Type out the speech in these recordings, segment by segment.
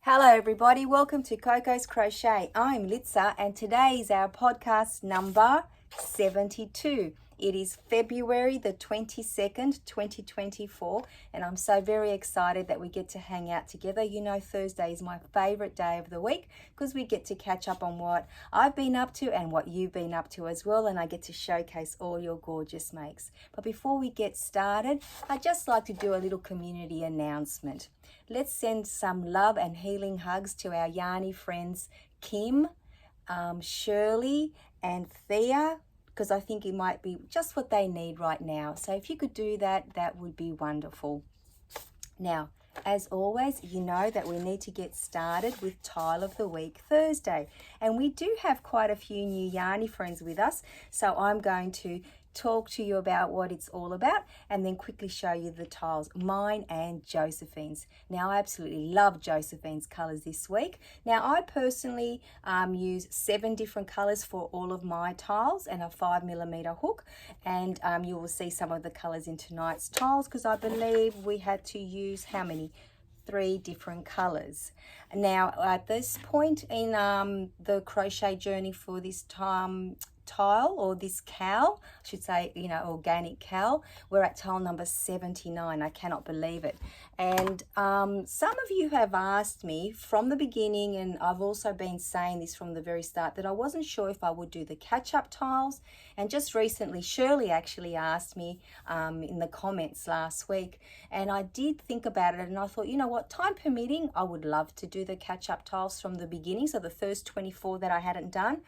Hello everybody, welcome to Coco's Crochet. I'm Litsa and today is our podcast number 72. It is February the 22nd, 2024, and I'm so very excited that we get to hang out together. You know, Thursday is my favorite day of the week because we get to catch up on what I've been up to and what you've been up to as well, and I get to showcase all your gorgeous makes. But before we get started, I'd just like to do a little community announcement. Let's send some love and healing hugs to our yarny friends Kim, Shirley and Thea, because I think it might be just what they need right now. So if you could do that, that would be wonderful. Now, as always, you know that we need to get started with Tile of the Week Thursday. And we do have quite a few new yarny friends with us. So I'm going to talk to you about what it's all about and then quickly show you the tiles, mine and Josephine's. Now I absolutely love Josephine's colors this week. Now I personally use 7 different colors for all of my tiles and a 5mm hook, and you will see some of the colors in tonight's tiles because I believe we had to use how many? 3 different colors. Now at this point in the crochet journey for this tile or this cowl, I should say, you know, organic cowl, we're at tile number 79. I cannot believe it. And some of you have asked me from the beginning, and I've also been saying this from the very start, that I wasn't sure if I would do the catch-up tiles. And just recently Shirley actually asked me in the comments last week, and I did think about it, and I thought, you know what, time permitting, I would love to do the catch-up tiles from the beginning, so the first 24 that I hadn't done.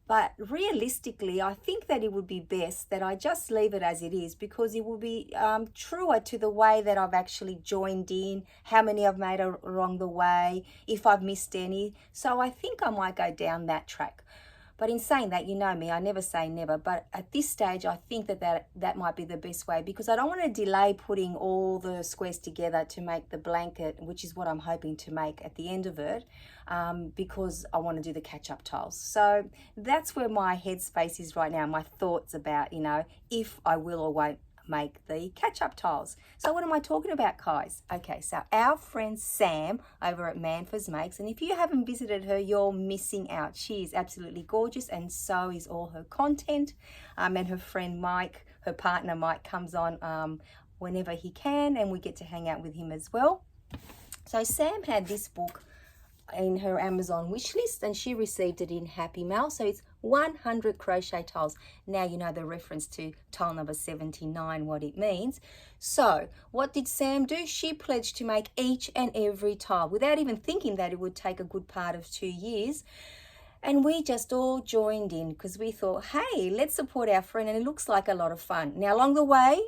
But realistically, I think that it would be best that I just leave it as it is, because it will be truer to the way that I've actually joined in, how many I've made along the way, if I've missed any. So I think I might go down that track. But in saying that, you know me, I never say never. But at this stage, I think that might be the best way, because I don't want to delay putting all the squares together to make the blanket, which is what I'm hoping to make at the end of it, because I want to do the catch-up tiles. So that's where my headspace is right now, my thoughts about, you know, if I will or won't make the catch-up tiles. So what am I talking about, guys? Okay, so our friend Sam over at Manford's Makes, and if you haven't visited her, you're missing out. She is absolutely gorgeous, and so is all her content. And her friend Mike, her partner Mike, comes on whenever he can, and we get to hang out with him as well. So Sam had this book in her Amazon wish list, and she received it in Happy Mail. So it's 100 crochet tiles. Now you know the reference to tile number 79, what it means. So what did Sam do? She pledged to make each and every tile without even thinking that it would take a good part of 2 years. And we just all joined in because we thought, hey, let's support our friend, and it looks like a lot of fun. Now along the way,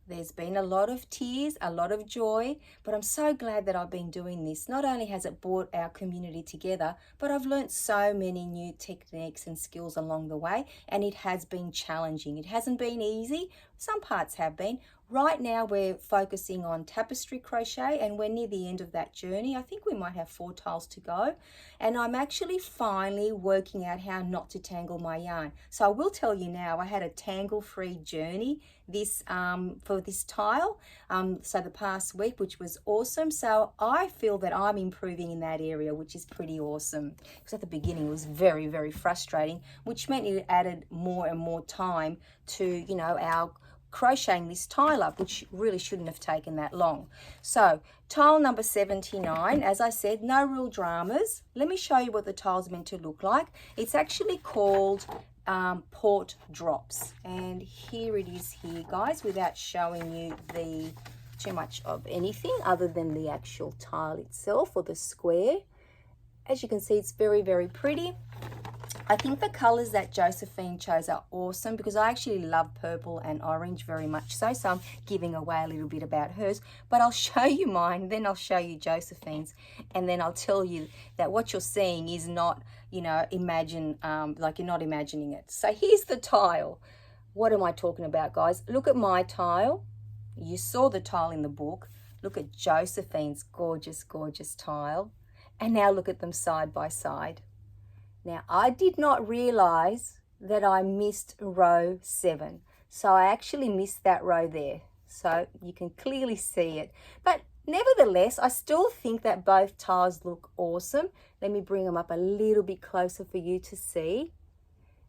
there's been a lot of tears, a lot of joy, but I'm so glad that I've been doing this. Not only has it brought our community together, but I've learnt so many new techniques and skills along the way, and it has been challenging. It hasn't been easy. Some parts have been. Right now we're focusing on tapestry crochet, and we're near the end of that journey. I think we might have 4 tiles to go, and I'm actually finally working out how not to tangle my yarn. So I will tell you now, I had a tangle-free journey for this tile, so the past week, which was awesome. So I feel that I'm improving in that area, which is pretty awesome, because at the beginning it was very, very frustrating, which meant it added more and more time to, you know, our crocheting this tile up, which really shouldn't have taken that long. So tile number 79, as I said, no real dramas. Let me show you what the tile's meant to look like. It's actually called Port Drops, and here it is here, guys, without showing you too much of anything other than the actual tile itself, or the square. As you can see, it's very, very pretty. I think the colors that Josephine chose are awesome, because I actually love purple and orange very much so I'm giving away a little bit about hers. But I'll show you mine, then I'll show you Josephine's, and then I'll tell you that what you're seeing is not, you know, like you're not imagining it. So here's the tile. What am I talking about, guys? Look at my tile. You saw the tile in the book. Look at Josephine's gorgeous, gorgeous tile. And now look at them side by side. Now, I did not realize that I missed row 7. So I actually missed that row there. So you can clearly see it. But Nevertheless, I still think that both tiles look awesome. Let me bring them up a little bit closer for you to see.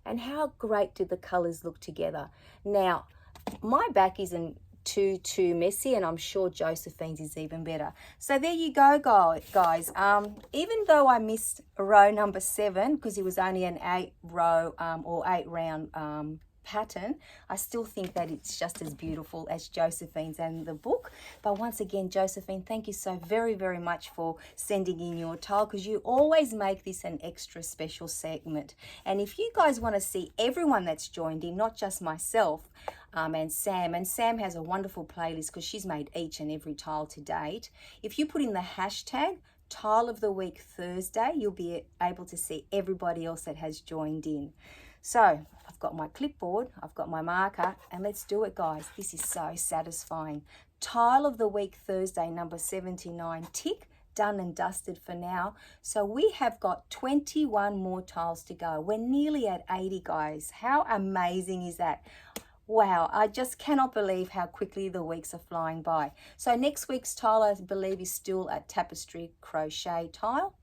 And how great do the colors look together. Now, my back isn't too messy, and I'm sure Josephine's is even better. So there you go, guys. Even though I missed row number 7 because it was only an 8 row or 8 round pattern, I still think that it's just as beautiful as Josephine's and the book. But once again, Josephine, thank you so very much for sending in your tile, because you always make this an extra special segment. And if you guys want to see everyone that's joined in, not just myself and Sam has a wonderful playlist because she's made each and every tile to date. If you put in the hashtag Tile of the Week Thursday, you'll be able to see everybody else that has joined in. So I've got my clipboard, I've got my marker, and let's do it, guys. This is so satisfying. Tile of the Week Thursday, number 79, tick, done and dusted for now. So we have got 21 more tiles to go. We're nearly at 80, guys. How amazing is that? Wow, I just cannot believe how quickly the weeks are flying by. So next week's tile, I believe, is still a tapestry crochet tile.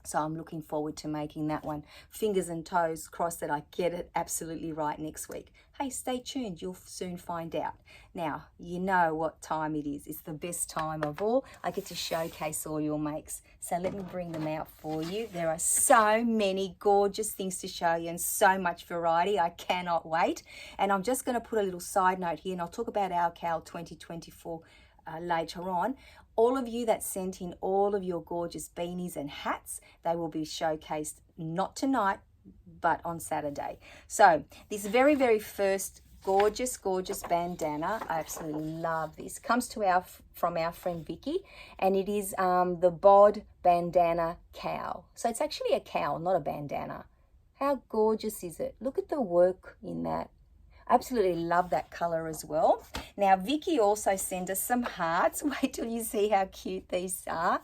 So I'm looking forward to making that one. Fingers and toes crossed that I get it absolutely right next week. Hey, stay tuned. You'll soon find out. Now, you know what time it is. It's the best time of all. I get to showcase all your makes. So let me bring them out for you. There are so many gorgeous things to show you and so much variety. I cannot wait. And I'm just going to put a little side note here, and I'll talk about our Cal 2024 later on. All of you that sent in all of your gorgeous beanies and hats, they will be showcased not tonight, but on Saturday. So this very first gorgeous bandana, I absolutely love this, comes to from our friend Vicky, and it is the Bod bandana cowl. So it's actually a cowl, not a bandana. How gorgeous is it? Look at the work in that. Absolutely love that color as well. Now, Vicky also sent us some hearts. Wait till you see how cute these are.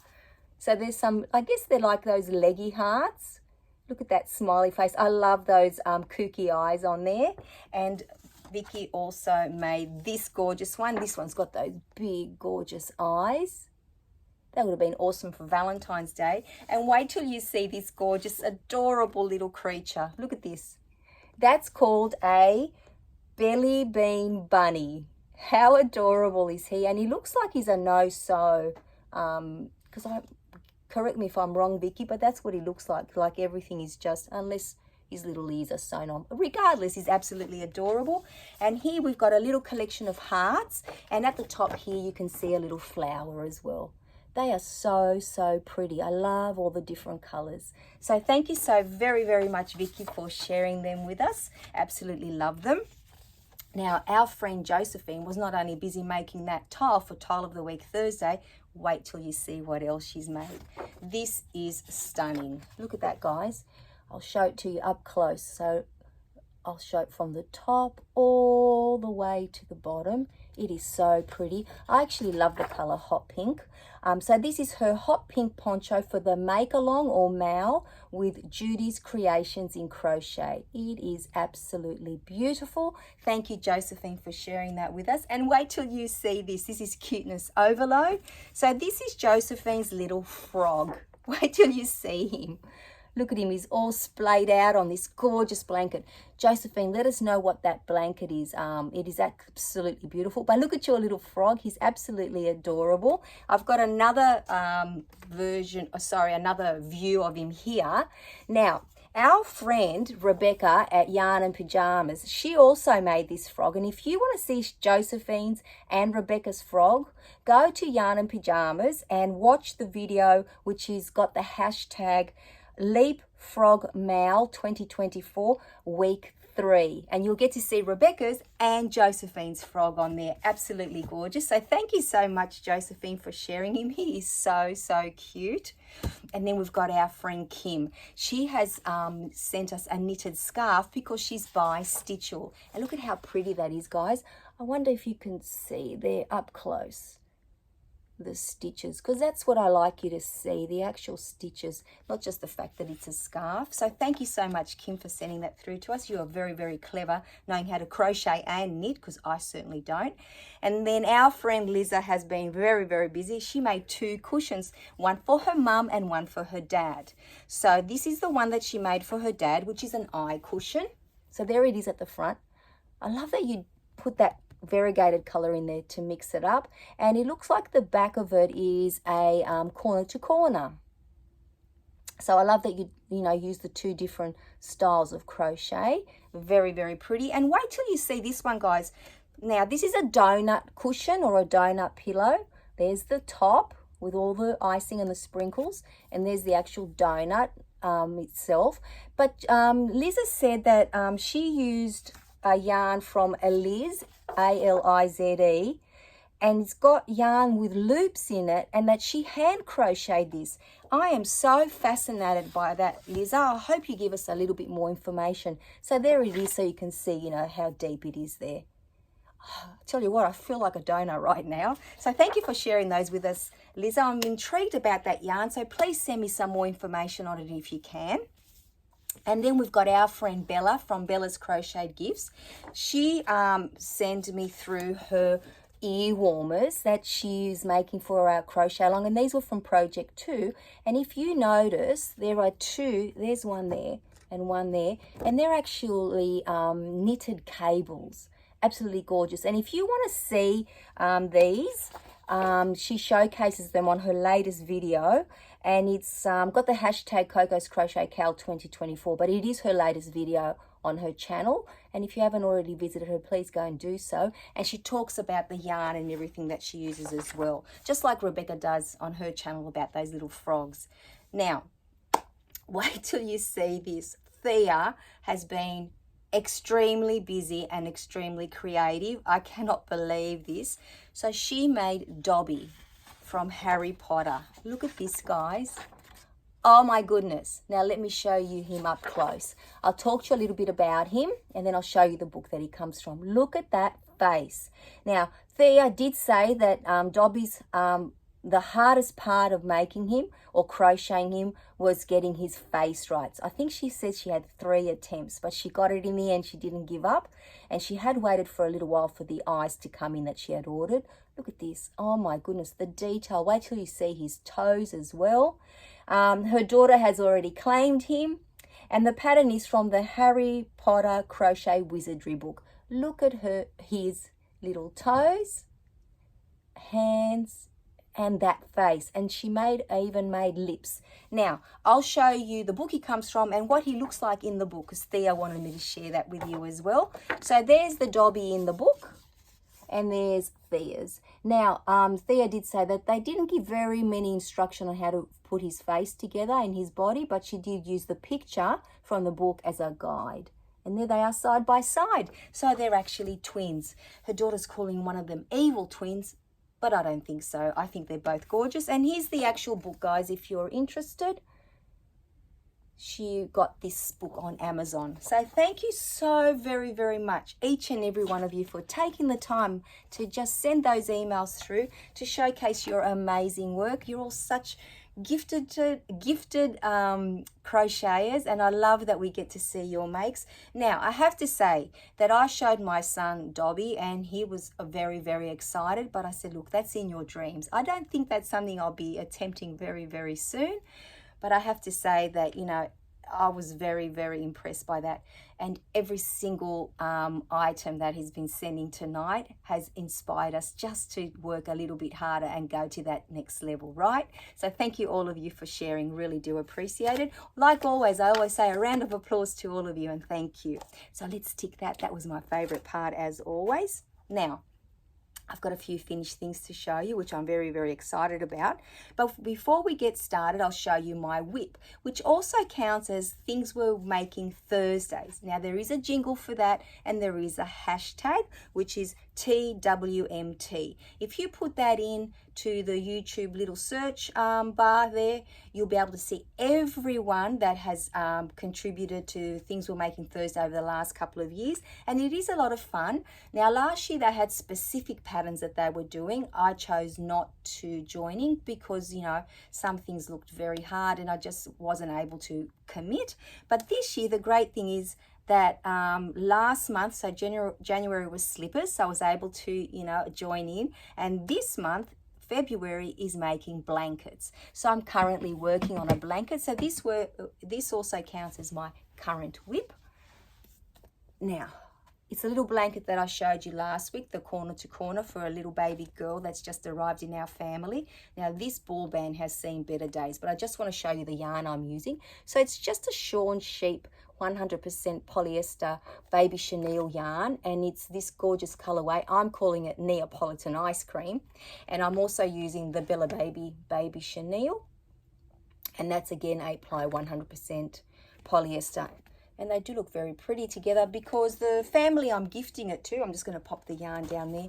So there's some, I guess they're like those leggy hearts. Look at that smiley face. I love those kooky eyes on there. And Vicky also made this gorgeous one. This one's got those big, gorgeous eyes. That would have been awesome for Valentine's Day. And wait till you see this gorgeous, adorable little creature. Look at this. That's called a Belly Bean Bunny. How adorable is he? And he looks like he's a no-sew, correct me if I'm wrong, Vicky, but that's what he looks like everything is just, unless his little ears are sewn on. Regardless, he's absolutely adorable. And here we've got a little collection of hearts, and at the top here you can see a little flower as well. They are so pretty. I love all the different colors. So thank you so very much, Vicky, for sharing them with us. Absolutely love them. Now, our friend Josephine was not only busy making that tile for Tile of the Week Thursday, wait till you see what else she's made. This is stunning. Look at that, guys. I'll show it to you up close. So I'll show it from the top all the way to the bottom. It is so pretty. I actually love the color hot pink. So this is her hot pink poncho for the make along or mal with Judy's Creations in Crochet. It is absolutely beautiful. Thank you, Josephine, for sharing that with us. And wait till you see this. This is cuteness overload. So this is Josephine's little frog. Wait till you see him. Look at him, he's all splayed out on this gorgeous blanket. Josephine, let us know what that blanket is. It is absolutely beautiful. But look at your little frog, he's absolutely adorable. I've got another another view of him here. Now, our friend Rebecca at Yarn and Pajamas, she also made this frog. And if you want to see Josephine's and Rebecca's frog, go to Yarn and Pajamas and watch the video, which has got the hashtag Leapfrog Mal 2024 week 3, and you'll get to see Rebecca's and Josephine's frog on there. Absolutely gorgeous. So thank you so much, Josephine, for sharing him. He is so cute. And then we've got our friend Kim. She has sent us a knitted scarf because she's by Stitchel, and look at how pretty that is, guys. I wonder if you can see there up close. the stitches, because that's what I like you to see, the actual stitches, not just the fact that it's a scarf. So thank you so much, Kim, for sending that through to us. You are very, very clever, knowing how to crochet and knit, because I certainly don't. And then our friend Liza has been very, very busy. She made 2 cushions, one for her mum and one for her dad. So this is the one that she made for her dad, which is an eye cushion. So there it is at the front. I love that you put that variegated color in there to mix it up, and it looks like the back of it is a corner to corner. So I love that you use the 2 different styles of crochet. Very, very pretty. And wait till you see this one, guys. Now this is a donut cushion or a donut pillow. There's the top with all the icing and the sprinkles, and there's the actual donut itself. But Liza said that she used a yarn from Alize, A-L-I-Z-E, and it's got yarn with loops in it, and that she hand crocheted this. I am so fascinated by that, Liza. I hope you give us a little bit more information. So there it is, so you can see, how deep it is there. I tell you what, I feel like a donor right now. So thank you for sharing those with us, Liza. I'm intrigued about that yarn, so please send me some more information on it if you can. And then we've got our friend Bella from Bella's Crochet Gifts. She sent me through her ear warmers that she's making for our crochet along, and these were from Project 2. And if you notice, there are 2, there's one there and one there, and they're actually knitted cables. Absolutely gorgeous. And if you want to see these, she showcases them on her latest video, and it's got the hashtag Coco's Crochet Cal 2024, but it is her latest video on her channel. And if you haven't already visited her, please go and do so. And she talks about the yarn and everything that she uses as well, just like Rebecca does on her channel about those little frogs. Now, wait till you see this. Thea has been extremely busy and extremely creative. I cannot believe this. So she made Dobby from Harry Potter. Look at this, guys. Oh my goodness. Now let me show you him up close. I'll talk to you a little bit about him, and then I'll show you the book that he comes from. Look at that face. Now, Thea did say that Dobby's the hardest part of making him or crocheting him was getting his face right. I think she said she had 3 attempts, but she got it in the end. She didn't give up, and she had waited for a little while for the eyes to come in that she had ordered. Look at this. Oh my goodness, the detail. Wait till you see his toes as well. Her daughter has already claimed him, and the pattern is from the Harry Potter Crochet Wizardry book. Look at his little toes, hands, and that face. And she even made lips. Now, I'll show you the book he comes from and what he looks like in the book, because Thea wanted me to share that with you as well. So there's the Dobby in the book, and there's Thea's. Now, Thea did say that they didn't give very many instruction on how to put his face together and his body, but she did use the picture from the book as a guide. And there they are side by side. So they're actually twins. Her daughter's calling one of them evil twins, but I don't think so. I think they're both gorgeous. And here's the actual book, guys, if you're interested. She got this book on Amazon. So thank you so very, very much, each and every one of you, for taking the time to just send those emails through to showcase your amazing work. You're all such gifted crocheters, and I love that we get to see your makes. Now, I have to say that I showed my son Dobby, and he was very, very excited, but I said, look, that's in your dreams. I don't think that's something I'll be attempting very, very soon. But I have to say that, I was very, very impressed by that. And every single item that he's been sending tonight has inspired us just to work a little bit harder and go to that next level, right? So thank you all of you for sharing. Really do appreciate it. Like always, I always say a round of applause to all of you, and thank you. So let's tick that. That was my favorite part as always. Now, I've got a few finished things to show you, which I'm very, very excited about. But before we get started, I'll show you my whip, which also counts as things we're making Thursdays. Now, there is a jingle for that, and there is a hashtag, which is TWMT. If you put that in to the YouTube little search bar there, you'll be able to see everyone that has contributed to Things We're Making Thursday over the last couple of years. And it is a lot of fun. Now, last year they had specific patterns that they were doing. I chose not to join in because, you know, some things looked very hard and I just wasn't able to commit. But this year, the great thing is that last month, so January was slippers, so I was able to, you know, join in. And this month, February, is making blankets. So I'm currently working on a blanket. So this also counts as my current WIP. Now, it's a little blanket that I showed you last week, the corner to corner, for a little baby girl that's just arrived in our family. Now, this ball band has seen better days, but I just want to show you the yarn I'm using. So it's just a Shawn Sheep 100% polyester baby chenille yarn, and it's this gorgeous colorway. I'm calling it Neapolitan Ice Cream, and I'm also using the Bella baby chenille, and that's again 8-ply 100% polyester. And they do look very pretty together because the family I'm gifting it to, I'm just going to pop the yarn down there,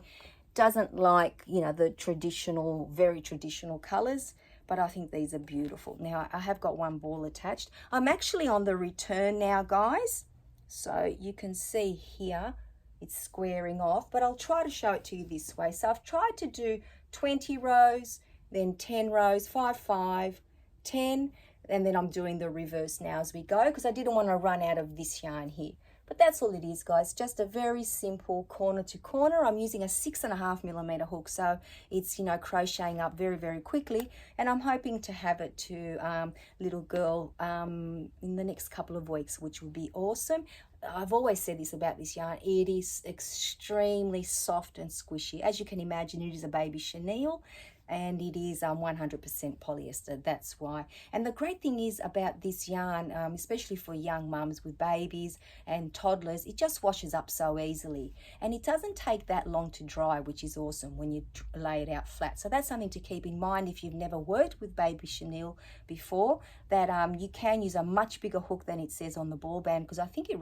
doesn't like, you know, the traditional, very traditional colors. But I think these are beautiful. Now, I have got one ball attached. I'm actually on the return now, guys. So you can see here, it's squaring off, but I'll try to show it to you this way. So I've tried to do 20 rows, then 10 rows, 5, 5, 10, and then I'm doing the reverse now as we go because I didn't want to run out of this yarn here. But that's all it is, guys, just a very simple corner to corner. I'm using a 6.5mm hook, so it's, you know, crocheting up very, very quickly. And I'm hoping to have it to little girl in the next couple of weeks, which would be awesome. I've always said this about this yarn. It is extremely soft and squishy. As you can imagine, it is a baby chenille. And it is 100% polyester, that's why. And the great thing is about this yarn, especially for young mums with babies and toddlers, it just washes up so easily. And it doesn't take that long to dry, which is awesome when you lay it out flat. So that's something to keep in mind if you've never worked with baby chenille before, that you can use a much bigger hook than it says on the ball band, because I think it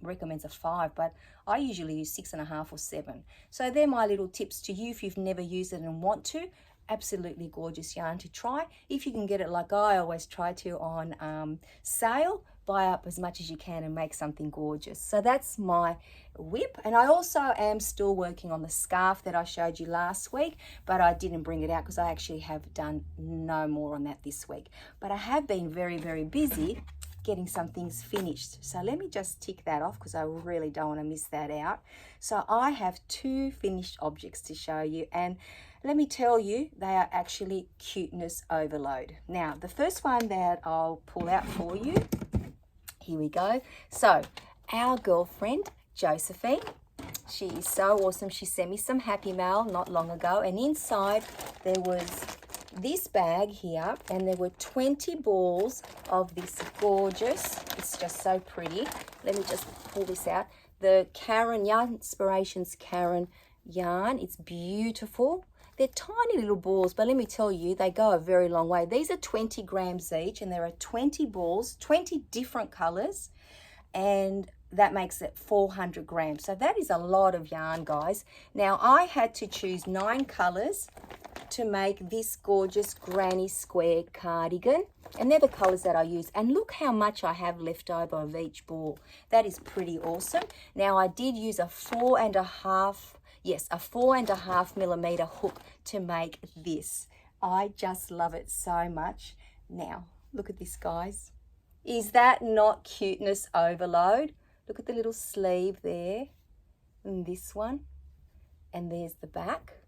recommends a 5, but I usually use 6.5 or 7. So they're my little tips to you if you've never used it and want to. Absolutely gorgeous yarn to try. If you can get it, like I always try to, on sale, buy up as much as you can and make something gorgeous. So that's my WIP. And I also am still working on the scarf that I showed you last week, but I didn't bring it out because I actually have done no more on that this week. But I have been very, very busy getting some things finished. So let me just tick that off because I really don't want to miss that out. So I have 2 finished objects to show you, and let me tell you, they are actually cuteness overload. Now, the first one that I'll pull out for you, here we go. So our girlfriend, Josephine, she is so awesome. She sent me some happy mail not long ago, and inside there was this bag here, and there were 20 balls of this gorgeous, it's just so pretty. Let me just pull this out. The Karen Yarn Inspirations Karen yarn. It's beautiful. They're tiny little balls, but let me tell you, they go a very long way. These are 20 grams each, and there are 20 balls, 20 different colors, and that makes it 400 grams. So that is a lot of yarn, guys. Now, I had to choose 9 colors to make this gorgeous granny square cardigan, and they're the colors that I use. And look how much I have left over of each ball. That is pretty awesome. Now, I did use a 4.5mm hook to make this. I just love it so much. Now, look at this, guys. Is that not cuteness overload? Look at the little sleeve there, and this one, and there's the back.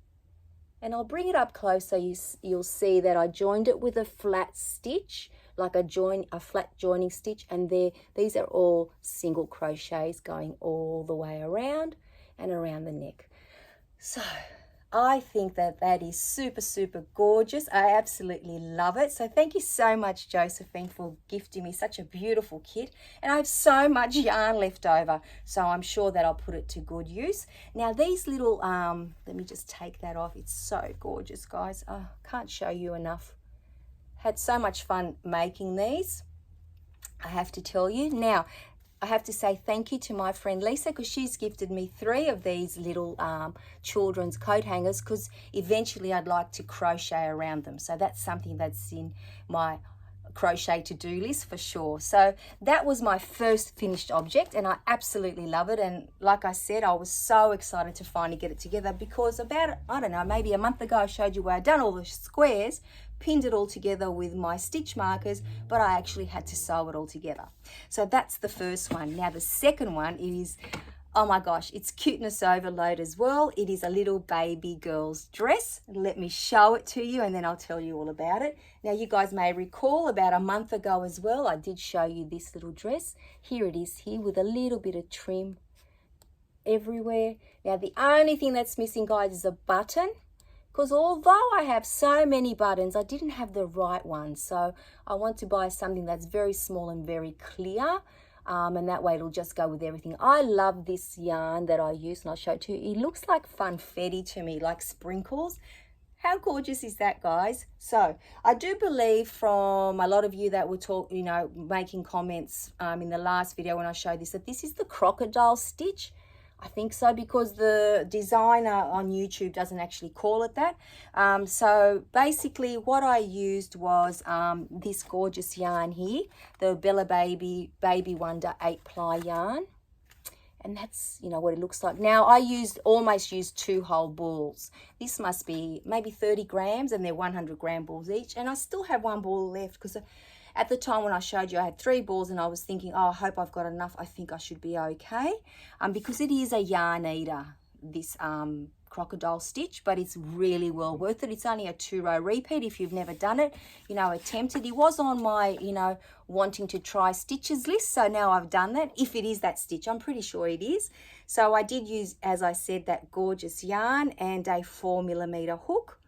And I'll bring it up close so you'll see that I joined it with a flat stitch, like a flat joining stitch, and these are all single crochets going all the way around and around the neck. So I think that that is super, super gorgeous. I absolutely love it. So thank you so much, Josephine, for gifting me such a beautiful kit. And I have so much yarn left over, so I'm sure that I'll put it to good use. Now these little, let me just take that off. It's so gorgeous, guys. I can't show you enough. Had so much fun making these, I have to tell you. Now, I have to say thank you to my friend Lisa, because she's gifted me 3 of these little children's coat hangers, because eventually I'd like to crochet around them. So that's something that's in my crochet to-do list for sure. So that was my first finished object, and I absolutely love it. And like I said, I was so excited to finally get it together, because about, I don't know, maybe a month ago I showed you where I'd done all the squares, pinned it all together with my stitch markers, but I actually had to sew it all together. So that's the first one. Now the second one is, oh my gosh, it's cuteness overload as well. It is a little baby girl's dress. Let me show it to you and then I'll tell you all about it. Now you guys may recall about a month ago as well, I did show you this little dress. Here it is here with a little bit of trim everywhere. Now the only thing that's missing, guys, is a button, because although I have so many buttons, I didn't have the right one. So I want to buy something that's very small and very clear. And that way it'll just go with everything. I love this yarn that I use, and I'll show it to you. It looks like funfetti to me, like sprinkles. How gorgeous is that, guys? So I do believe from a lot of you that were making comments in the last video when I showed this, that this is the crocodile stitch. I think so, because the designer on YouTube doesn't actually call it that. So basically what I used was this gorgeous yarn here, the Bella Baby Wonder 8-ply yarn. And that's, what it looks like. Now I almost used 2 whole balls. This must be maybe 30 grams, and they're 100-gram balls each. And I still have 1 ball left, because at the time when I showed you, I had 3 balls, and I was thinking, oh, I hope I've got enough. I think I should be okay. Because it is a yarn eater, this crocodile stitch, but it's really well worth it. It's only a 2-row repeat if you've never done it. Attempt it. It was on my, wanting to try stitches list. So now I've done that. If it is that stitch, I'm pretty sure it is. So I did use, as I said, that gorgeous yarn and a 4mm hook.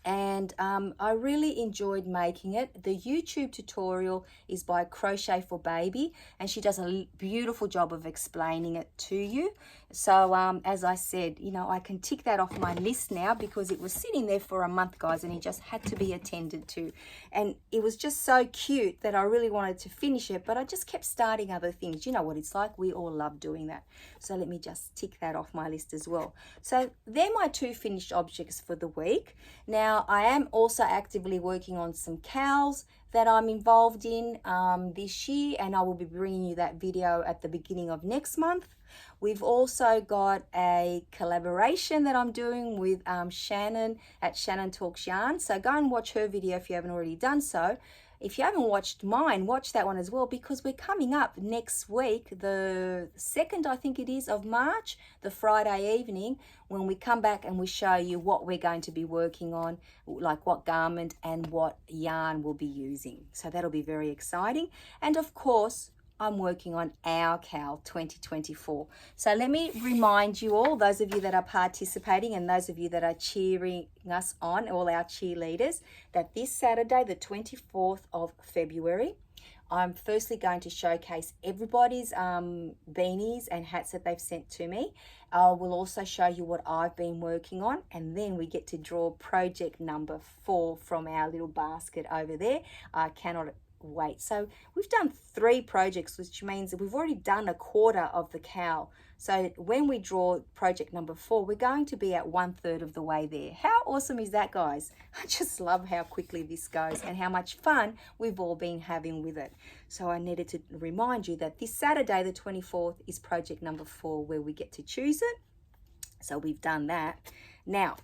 And I really enjoyed making it. The YouTube tutorial is by Crochet for Baby, and she does a beautiful job of explaining it to you. So as I said, I can tick that off my list now, because it was sitting there for a month, guys, and it just had to be attended to. And it was just so cute that I really wanted to finish it, but I just kept starting other things. You know what it's like. We all love doing that. So let me just tick that off my list as well. So they're my 2 finished objects for the week. Now I am also actively working on some cows that I'm involved in this year, and I will be bringing you that video at the beginning of next month. We've also got a collaboration that I'm doing with Shannon at Shannon Talks Yarn. So go and watch her video if you haven't already done so. If you haven't watched mine, watch that one as well, because we're coming up next week, the 2nd, I think it is, of March, the Friday evening, when we come back and we show you what we're going to be working on, like what garment and what yarn we'll be using. So that'll be very exciting. And of course, I'm working on our cow 2024. So let me remind you all, those of you that are participating and those of you that are cheering us on, all our cheerleaders, that this Saturday, the 24th of February, I'm firstly going to showcase everybody's beanies and hats that they've sent to me. I will also show you what I've been working on, and then we get to draw project number 4 from our little basket over there. I cannot wait. So we've done 3 projects, which means that we've already done a quarter of the cow. So when we draw project number 4, we're going to be at 1/3 of the way there. How awesome is that, guys? I just love how quickly this goes and how much fun we've all been having with it. So I needed to remind you that this Saturday, the 24th, is project number 4, where we get to choose it. So we've done that. Now,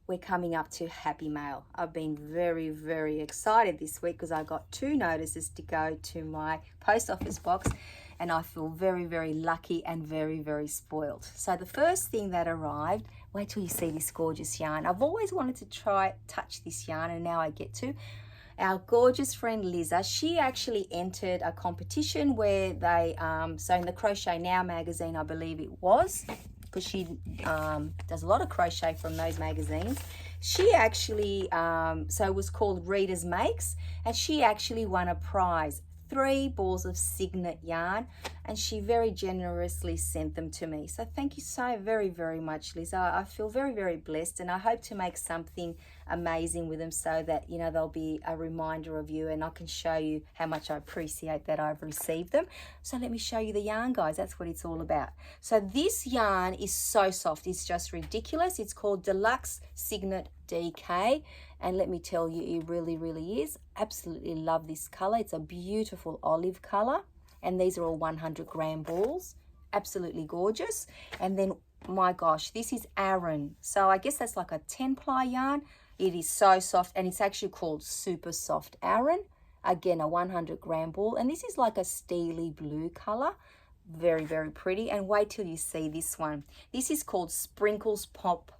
we're coming up to Happy Mail. I've been very, very excited this week, because I got 2 notices to go to my post office box, and I feel very, very lucky and very, very spoiled. So the first thing that arrived, wait till you see this gorgeous yarn. I've always wanted to touch this yarn, and now I get to. Our gorgeous friend Liza, she actually entered a competition where they, so in the Crochet Now magazine, I believe it was, because she does a lot of crochet from those magazines. She actually, so it was called Readers Makes, and she actually won a prize, 3 balls of Signet yarn, and she very generously sent them to me. So thank you so very, very much, Liza. I feel very, very blessed, and I hope to make something amazing with them, so that, you know, they'll be a reminder of you, and I can show you how much I appreciate that I've received them. So let me show you the yarn, guys. That's what it's all about. So this yarn is so soft, it's just ridiculous. It's called Deluxe Signet DK, and let me tell you, it really, really is. Absolutely love this color. It's a beautiful olive color, and these are all 100-gram balls. Absolutely gorgeous. And then, my gosh, this is Aran. So I guess that's like a 10-ply yarn. It is so soft, and it's actually called Super Soft Aran. Again, a 100-gram ball, and this is like a steely blue color. Very, very pretty. And wait till you see this one. This is called Sprinkles Pop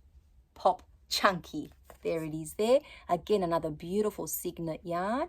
Chunky. There it is there. Again, another beautiful Signet yarn.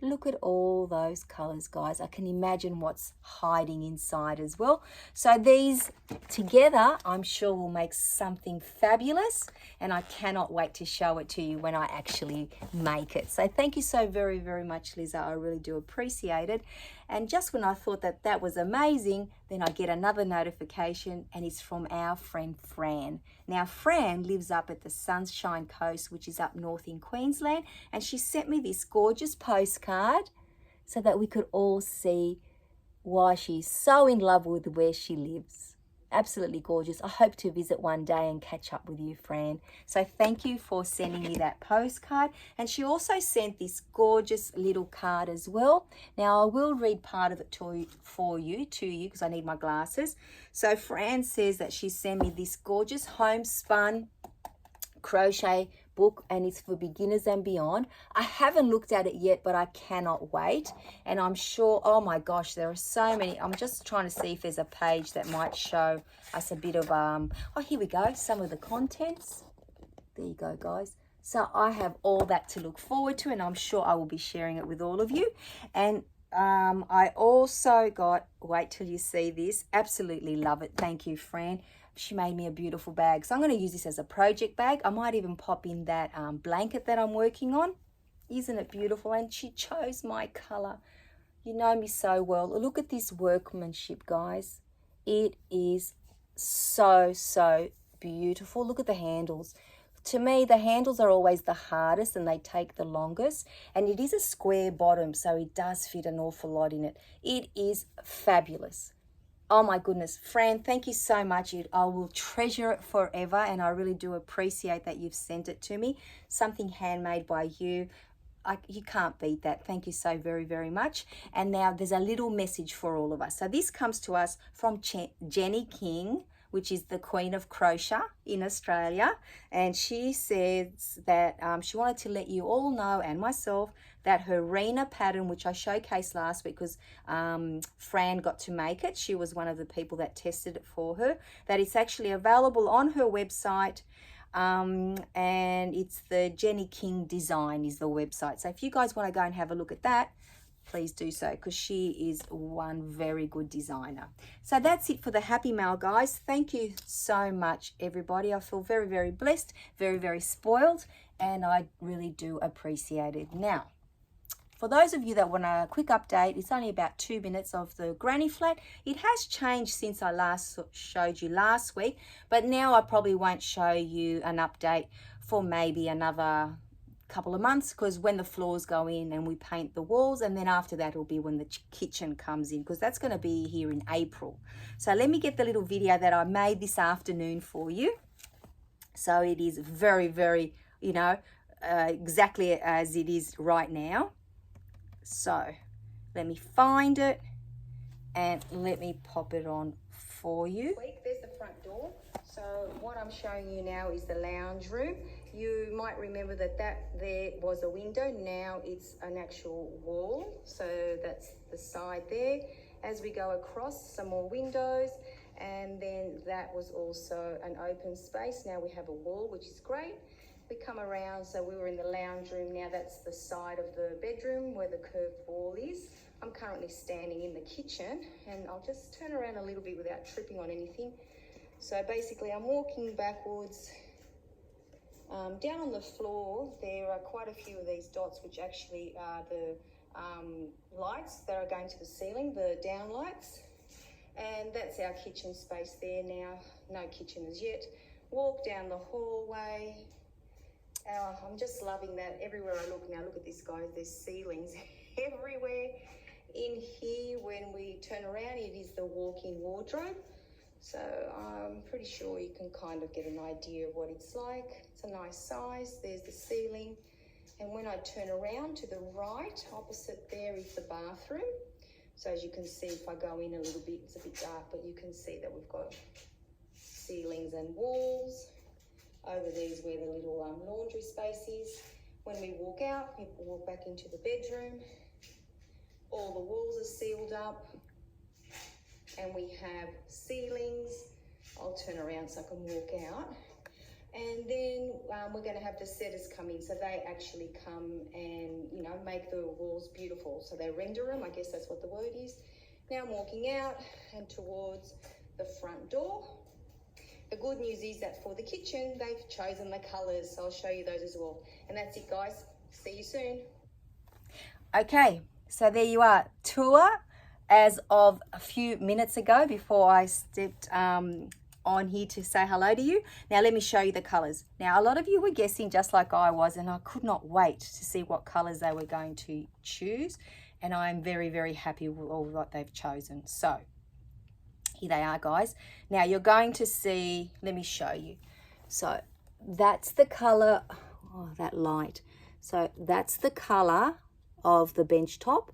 Look at all those colors, guys. I can imagine what's hiding inside as well. So these together, I'm sure will make something fabulous, and I cannot wait to show it to you when I actually make it. So thank you so very, very much, Liza. I really do appreciate it. And just when I thought that that was amazing, then I get another notification, and it's from our friend Fran. Now, Fran lives up at the Sunshine Coast, which is up north in Queensland, and she sent me this gorgeous postcard so that we could all see why she's so in love with where she lives. Absolutely gorgeous. I hope to visit one day and catch up with you, Fran. So thank you for sending me that postcard. And she also sent this gorgeous little card as well. Now, I will read part of it for you, because I need my glasses. So Fran says that she sent me this gorgeous homespun crochet book, and it's for beginners and beyond. I haven't looked at it yet, but I cannot wait. And I'm sure, oh my gosh, there are so many. I'm just trying to see if there's a page that might show us a bit of oh, here we go, some of the contents. There you go, guys. So I have all that to look forward to, and I'm sure I will be sharing it with all of you. And I also got, wait till you see this, absolutely love it. Thank you, Fran. She made me a beautiful bag. So I'm going to use this as a project bag. I might even pop in that blanket that I'm working on. Isn't it beautiful? And she chose my color. You know me so well. Look at this workmanship, guys. It is so, so beautiful. Look at the handles. To me, the handles are always the hardest and they take the longest. And it is a square bottom, so it does fit an awful lot in it. It is fabulous. Oh my goodness, Fran, thank you so much. I will treasure it forever, and I really do appreciate that you've sent it to me. Something handmade by you. You can't beat that. Thank you so very, very much. And now there's a little message for all of us. So this comes to us from Jenny King, which is the Queen of Crochet in Australia. And she says that she wanted to let you all know, and myself, that her Rena pattern, which I showcased last week because Fran got to make it. She was one of the people that tested it for her. That it's actually available on her website. And it's the Jenny King Design is the website. So if you guys want to go and have a look at that, please do so, because she is one very good designer. So that's it for the Happy Mail, guys. Thank you so much, everybody. I feel very, very blessed, very, very spoiled, and I really do appreciate it. Now, for those of you that want a quick update, it's only about 2 minutes of the granny flat. It has changed since I last showed you last week, but now I probably won't show you an update for maybe another couple of months, because when the floors go in and we paint the walls, and then after that will be when the kitchen comes in, because that's going to be here in April. So let me get the little video that I made this afternoon for you. So it is very, very, you know, exactly as it is right now. So let me find it and let me pop it on for you. There's the front door. So what I'm showing you now is the lounge room. You might remember that there was a window. Now it's an actual wall. So that's the side there. As we go across, some more windows. And then that was also an open space. Now we have a wall, which is great. We come around, so we were in the lounge room. Now that's the side of the bedroom where the curved wall is. I'm currently standing in the kitchen, and I'll just turn around a little bit without tripping on anything. So basically I'm walking backwards. Down on the floor, there are quite a few of these dots, which actually are the lights that are going to the ceiling, the down lights. And that's our kitchen space there now. No kitchen as yet. Walk down the hallway. I'm just loving that everywhere I look now. Look at this, guys. There's ceilings everywhere. In here, when we turn around, it is the walk-in wardrobe. So I'm pretty sure you can kind of get an idea of what it's like. It's a nice size. There's the ceiling. And when I turn around to the right, opposite there is the bathroom. So as you can see, if I go in a little bit, it's a bit dark, but you can see that we've got ceilings and walls. Over there is where the little laundry space is. When we walk out, we walk back into the bedroom. All the walls are sealed up. And we have ceilings. I'll turn around so I can walk out. And then we're going to have the setters come in. So they actually come and, you know, make the walls beautiful. So they render them, I guess that's what the word is. Now I'm walking out and towards the front door. The good news is that for the kitchen, they've chosen the colours. So I'll show you those as well. And that's it, guys. See you soon. Okay, so there you are. Tour as of a few minutes ago before I stepped on here to say hello to you. Now let me show you the colors. Now a lot of you were guessing just like I was, and I could not wait to see what colors they were going to choose, and I'm very, very happy with all what they've chosen. So here they are, guys. Now you're going to see, let me show you. So that's the color, oh, that light. So that's the color of the bench top.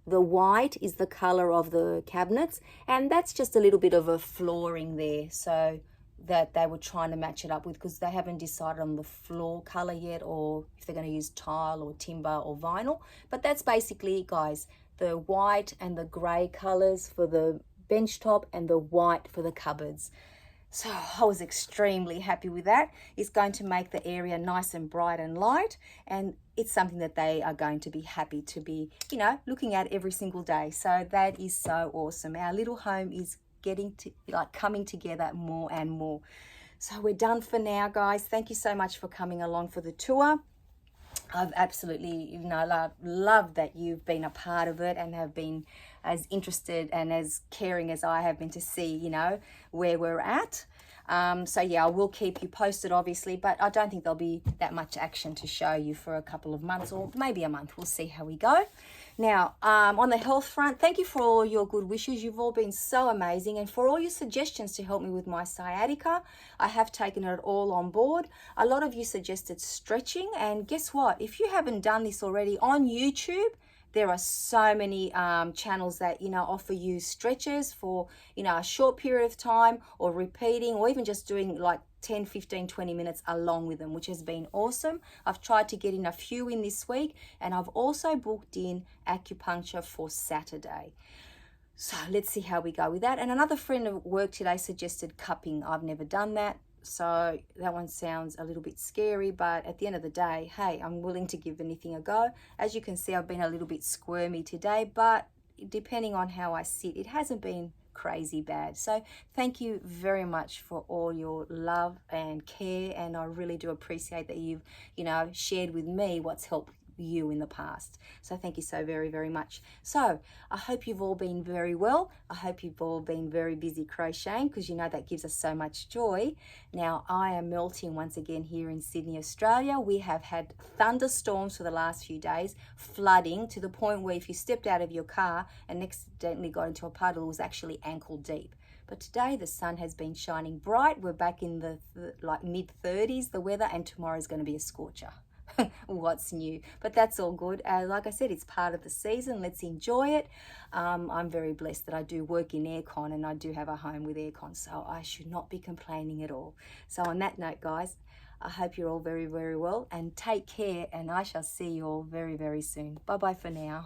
The white is the color of the cabinets, and that's just a little bit of a flooring there, so that they were trying to match it up with, because they haven't decided on the floor color yet, or if they're going to use tile or timber or vinyl. But that's basically it, guys. The white and the gray colors for the bench top and the white for the cupboards. So I was extremely happy with that. It's going to make the area nice and bright and light, and it's something that they are going to be happy to be, you know, looking at every single day. So that is so awesome. Our little home is getting to, like, coming together more and more. So we're done for now, guys. Thank you so much for coming along for the tour. I've absolutely, you know, loved that you've been a part of it and have been as interested and as caring as I have been to see, you know, where we're at. So yeah, I will keep you posted, obviously, but I don't think there'll be that much action to show you for a couple of months, or maybe a month. We'll see how we go. Now, on the health front, thank you for all your good wishes. You've all been so amazing, and for all your suggestions to help me with my sciatica. I have taken it all on board. A lot of you suggested stretching, and guess what? If you haven't done this already on YouTube, there are so many channels that, you know, offer you stretches for, you know, a short period of time, or repeating, or even just doing like 10, 15, 20 minutes along with them, which has been awesome. I've tried to get in a few in this week, and I've also booked in acupuncture for Saturday. So let's see how we go with that. And another friend at work today suggested cupping. I've never done that, so that one sounds a little bit scary, but at the end of the day, hey, I'm willing to give anything a go. As you can see, I've been a little bit squirmy today, but depending on how I sit, it hasn't been crazy bad. So thank you very much for all your love and care, and I really do appreciate that you've, you know, shared with me what's helped you in the past. So thank you so very, very much. So I hope you've all been very well. I hope you've all been very busy crocheting, because you know that gives us so much joy. Now I am melting once again here in Sydney, Australia. We have had thunderstorms for the last few days, flooding to the point where if you stepped out of your car and accidentally got into a puddle, it was actually ankle deep. But today the sun has been shining bright. We're back in the like mid-30s, the weather, and tomorrow is going to be a scorcher. What's new? But that's all good. Like I said, it's part of the season. Let's enjoy it. I'm very blessed that I do work in aircon, and I do have a home with aircon, so I should not be complaining at all. So on that note, guys, I hope you're all very, very well, and take care, and I shall see you all very, very soon. Bye bye for now.